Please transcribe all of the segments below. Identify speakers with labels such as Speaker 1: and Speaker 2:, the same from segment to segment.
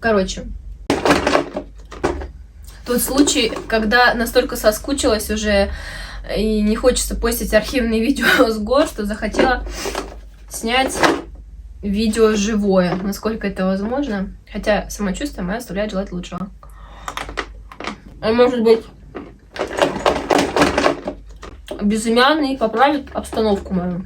Speaker 1: Короче, тот случай, когда настолько соскучилась уже и не хочется постить архивные видео с гор, что захотела снять видео живое, насколько это возможно. Хотя самочувствие мое оставляет желать лучшего. А может быть, безымянный поправит обстановку мою.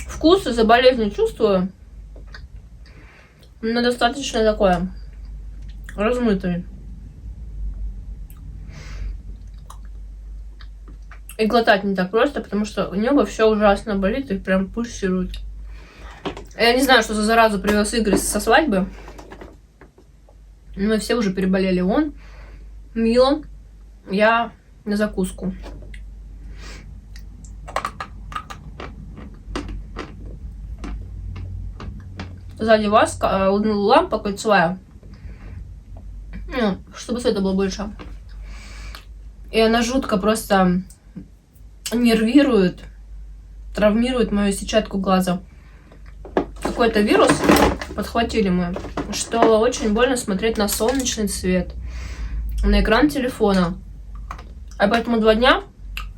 Speaker 1: Вкус из-за болезни чувствую, но достаточно такое размытый. И глотать не так просто, потому что у него все ужасно болит и прям пульсирует. Я не знаю, что за заразу привез Игорь со свадьбы. Мы все уже переболели. Он, Мила, я на закуску. Сзади вас лампа кольцевая, чтобы света было больше. И она жутко просто нервирует, травмирует мою сетчатку глаза. Какой-то вирус подхватили мы, что очень больно смотреть на солнечный свет, на экран телефона. А поэтому 2 дня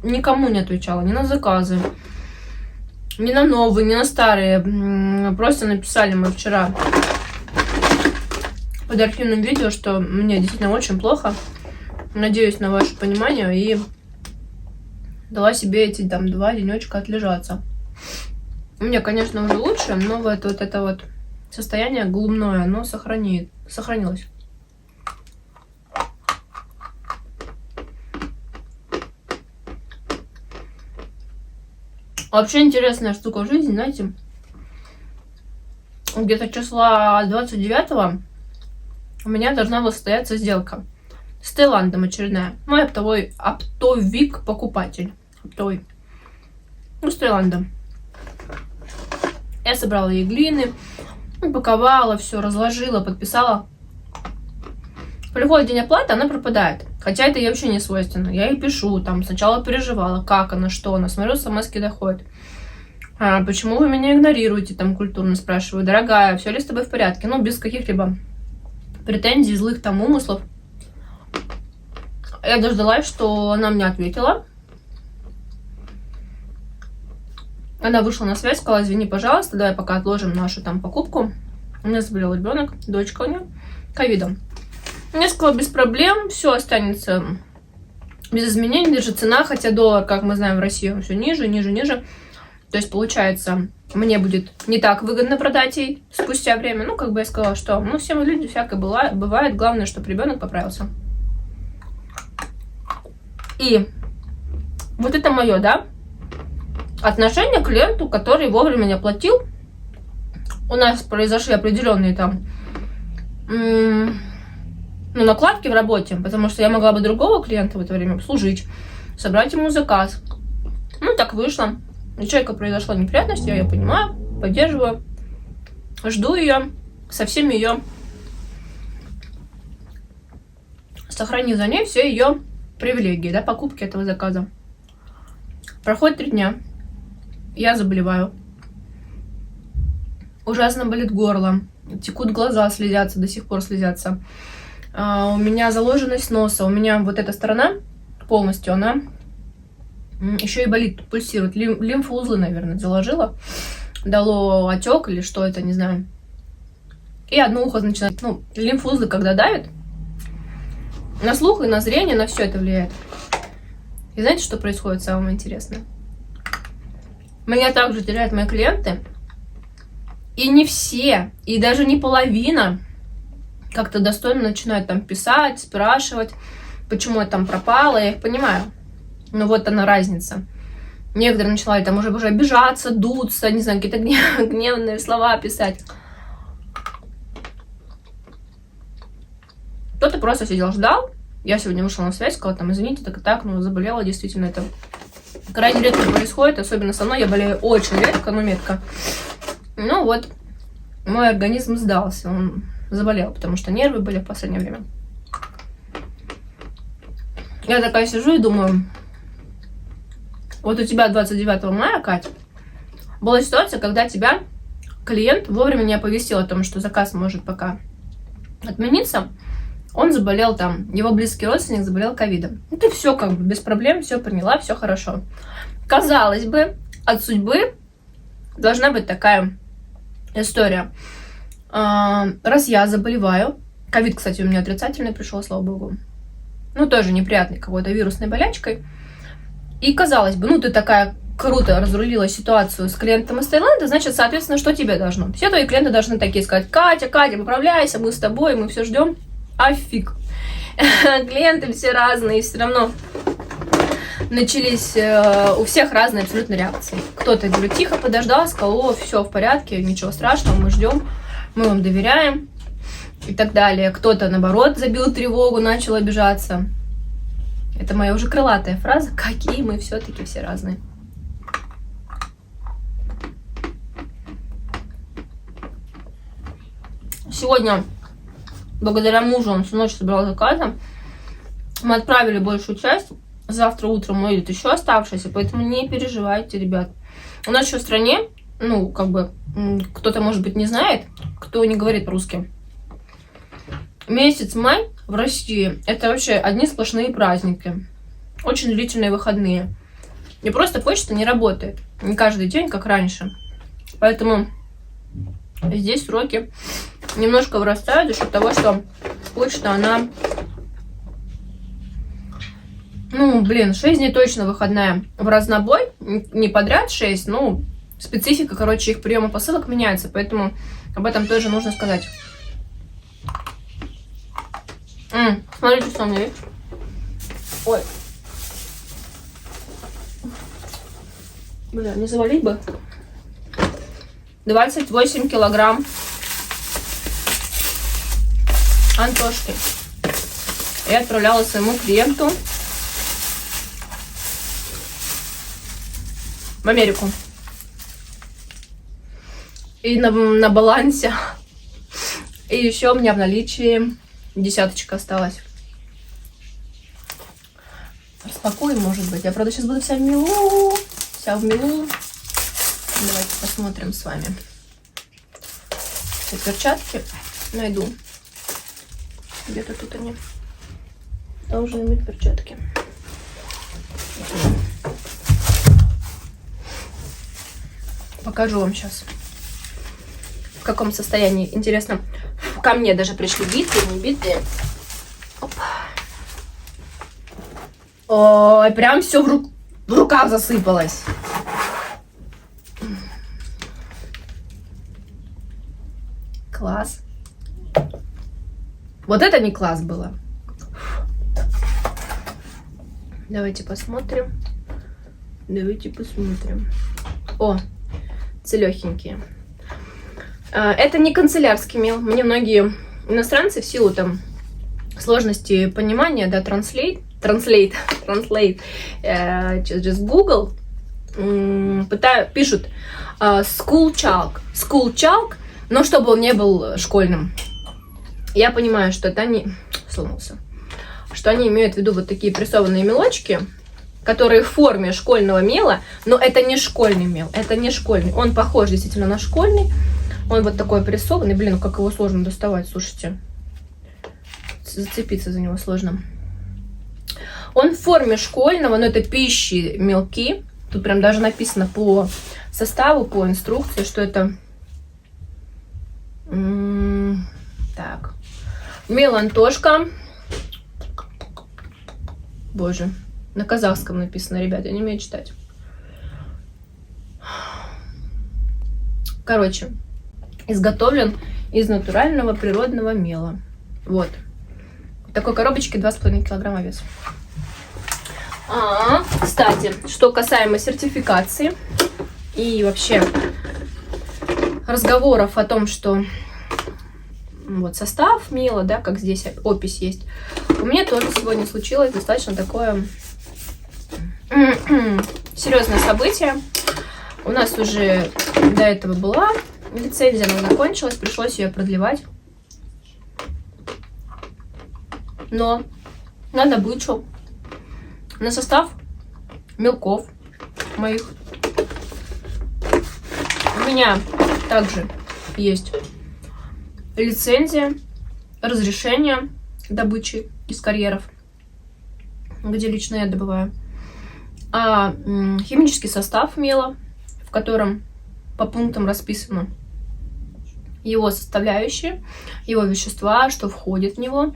Speaker 1: никому не отвечала, ни на заказы, ни на новые, ни на старые. Просто написали мы вчера под архивным видео, что мне действительно очень плохо. Надеюсь на ваше понимание, и дала себе эти там 2 денечка отлежаться. У меня, конечно, уже лучше, но вот это вот состояние глумное, оно сохранилось. Вообще интересная штука в жизни, знаете. Где-то числа 29-го у меня должна была состояться сделка с Таиландом очередная. Мой оптовик покупатель. Оптовый. Ну, с Таиландом. Я собрала ей глины, упаковала, все, разложила, подписала. Приходит день оплаты, она пропадает. Хотя это ей вообще не свойственно. Я ей пишу, там, сначала переживала, как она, что она. Смотрю, смс-ки доходят. Почему вы меня игнорируете, там, культурно спрашиваю. Дорогая, все ли с тобой в порядке? Ну, без каких-либо претензий, злых там умыслов. Я дождалась, что она мне ответила. Она вышла на связь, сказала: извини, пожалуйста, давай пока отложим нашу там покупку. У меня заболел ребенок, дочка у нее, ковидом. Я сказала: без проблем, все останется без изменений, даже цена, хотя доллар, как мы знаем, в России он все ниже, ниже, ниже. То есть, получается, мне будет не так выгодно продать ей спустя время. Ну, как бы я сказала, что, ну, все мы люди, всякое бывает, главное, чтобы ребенок поправился. И вот это мое, да, отношение к клиенту, который вовремя не оплатил. У нас произошли определенные там накладки в работе, потому что я могла бы другого клиента в это время обслужить, собрать ему заказ. Ну, так вышло. У человека произошла неприятность, я ее понимаю, поддерживаю, жду ее, со всеми ее, сохранив за ней все ее привилегии, да, покупки этого заказа. Проходит 3 дня, я заболеваю, ужасно болит горло, текут глаза, слезятся, до сих пор слезятся. У меня заложенность носа, у меня вот эта сторона полностью, она еще и болит, пульсирует. Лимфоузлы, наверное, заложила, дало отек или что это, не знаю. И одно ухо начинает, ну, лимфоузлы, когда давят, на слух и на зрение, на все это влияет. И знаете, что происходит самое интересное? Меня также теряют мои клиенты, и не все, и даже не половина как-то достойно начинают там писать, спрашивать, почему я там пропала, я их понимаю. Но вот она разница. Некоторые начинали там уже обижаться, дуться, не знаю, какие-то гневные слова писать. Кто-то просто сидел, ждал. Я сегодня вышла на связь, сказала там: извините, так и так, но заболела, действительно, это крайне редко происходит, особенно со мной, я болею очень редко, но метко. Ну вот, мой организм сдался, он заболел, потому что нервы были в последнее время. Я такая сижу и думаю, Вот у тебя 29 мая, Кать, была ситуация, когда тебя клиент вовремя не оповестил о том, что заказ может пока отмениться. Он заболел там, его близкий родственник заболел ковидом. Ну, ты все как бы без проблем, все приняла, все хорошо. Казалось бы, от судьбы должна быть такая история. Раз я заболеваю, ковид, кстати, у меня отрицательный пришел, слава богу, ну, тоже неприятный какой-то вирусной болячкой. И казалось бы, ну, ты такая круто разрулила ситуацию с клиентом из Таиланда, значит, соответственно, что тебе должно? Все твои клиенты должны такие сказать: Катя, поправляйся, мы с тобой, мы все ждем. А фиг. Клиенты все разные, все равно начались у всех разные абсолютно реакции. Кто-то, говорю, тихо подождал, сказал: о, все в порядке, ничего страшного, мы ждем, мы вам доверяем и так далее. Кто-то, наоборот, забил тревогу, начал обижаться. Это моя уже крылатая фраза: какие мы все-таки все разные. Сегодня, благодаря мужу, он всю ночь собирал заказы, мы отправили большую часть. Завтра утром уедет еще оставшиеся, поэтому не переживайте, ребят. У нас еще в стране, ну, как бы, кто-то, может быть, не знает, кто не говорит по-русски. Месяц май в России — это вообще одни сплошные праздники. Очень длительные выходные. И просто почта не работает. Не каждый день, как раньше. Поэтому здесь сроки немножко вырастают за счет того, что почта, она... Ну, блин, 6 дней точно выходная в разнобой. Не подряд 6, ну, специфика, короче, их приема посылок меняется. Поэтому об этом тоже нужно сказать. Смотрите, что у меня есть. Ой. Бля, не завалить бы. 28 килограмм Антошки. Я отправляла своему клиенту в Америку. И на балансе. И еще у меня в наличии 10 осталась. Распакуем, может быть. Я, правда, сейчас буду вся в милу. Вся в милу. Давайте посмотрим с вами. Сейчас перчатки найду. Где-то тут они. Должны иметь перчатки. Покажу вам сейчас, в каком состоянии. Интересно, ко мне даже пришли битые, не битые. Опа. Ой, прям все в рукав засыпалось. Класс. Вот это не класс было. Давайте посмотрим. Давайте посмотрим. О, целехенькие. Это не канцелярский мел. Мне многие иностранцы в силу там сложности понимания, да, translate через Google пишут school chalk, но чтобы он не был школьным. Я понимаю, что это они сломался, что они имеют в виду вот такие прессованные мелочки, которые в форме школьного мела, но это не школьный мел, это не школьный. Он похож действительно на школьный. Он вот такой прессованный. Блин, как его сложно доставать, слушайте. Зацепиться за него сложно. Он в форме школьного, но это пищи мелки. Тут прям даже написано по составу, по инструкции, что это... Так. Мел Антошка. Боже. На казахском написано, ребята, я не умею читать. Короче, изготовлен из натурального природного мела. Вот. В такой коробочке 2,5 килограмма вес. Кстати, что касаемо сертификации и вообще разговоров о том, что вот состав мела, да, как здесь опись есть, у меня тоже сегодня случилось достаточно такое серьезное событие. У нас уже до этого была лицензия, она закончилась, пришлось ее продлевать. Но на добычу, на состав мелков моих. У меня также есть лицензия, разрешение добычи из карьеров, где лично я добываю. Химический состав мела, в котором по пунктам расписано его составляющие, его вещества, что входит в него.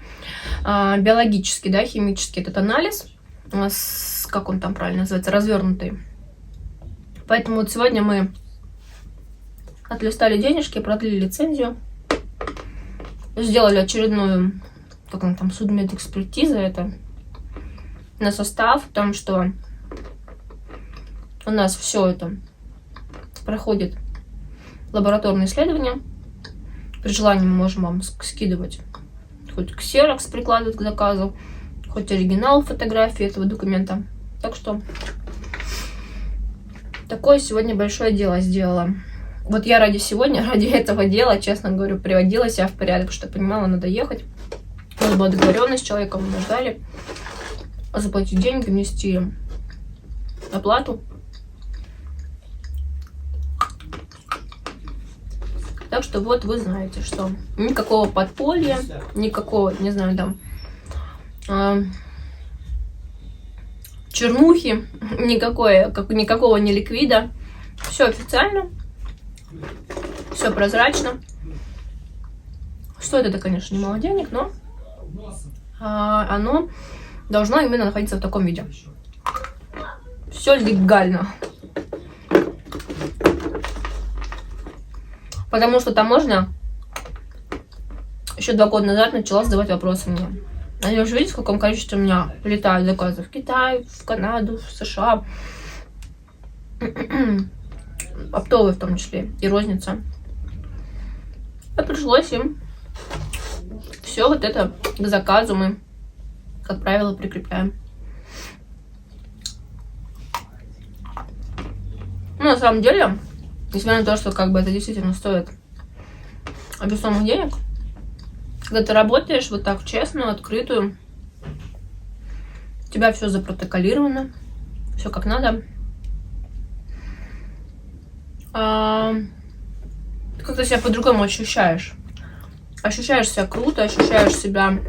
Speaker 1: Биологический, да, химический этот анализ, как он там правильно называется, развернутый. Поэтому вот сегодня мы отлистали денежки, продлили лицензию, сделали очередную, как он там, судмедэкспертиза это на состав, в том, что у нас все это проходит лабораторные исследования. При желании мы можем вам скидывать хоть ксерокс, прикладывать к заказу, хоть оригинал фотографии этого документа. Так что такое сегодня большое дело сделала. Вот я ради этого дела, честно говорю, приводила себя в порядок, что понимала, надо ехать. У нас была договоренность с человеком, мы ждали заплатить деньги, внести оплату. Так что вот вы знаете, что никакого подполья, никакого, не знаю, там, чернухи, никакого не ликвида. Все официально, все прозрачно. Стоит это, конечно, немало денег, но оно должно именно находиться в таком виде. Все легально. Потому что таможня еще 2 года назад начала задавать вопросы мне. Они уже видите, в каком количестве у меня летают заказы в Китай, в Канаду, в США. Оптовые в том числе и розница. И пришлось им все вот это к заказу мы, как правило, прикрепляем. Ну, на самом деле, несмотря на то, что как бы это действительно стоит весомых денег, когда ты работаешь вот так честно, открытую, у тебя все запротоколировано, все как надо. Ты как-то себя по-другому ощущаешь. Ощущаешь себя круто, ощущаешь себя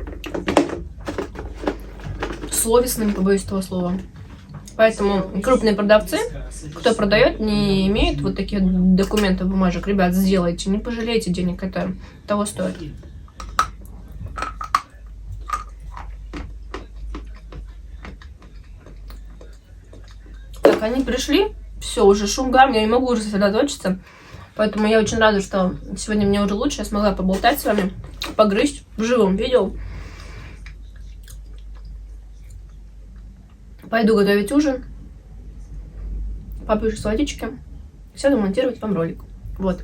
Speaker 1: совестным, побоюсь этого слова. Поэтому крупные продавцы, кто продает, не имеют вот таких документов, бумажек. Ребят, сделайте, не пожалейте денег, это того стоит. Так, они пришли, все, уже шум гам, я не могу уже сосредоточиться. Поэтому я очень рада, что сегодня мне уже лучше, я смогла поболтать с вами, погрызть в живом видео. Пойду готовить ужин, попью с водички, сяду монтировать вам ролик. Вот.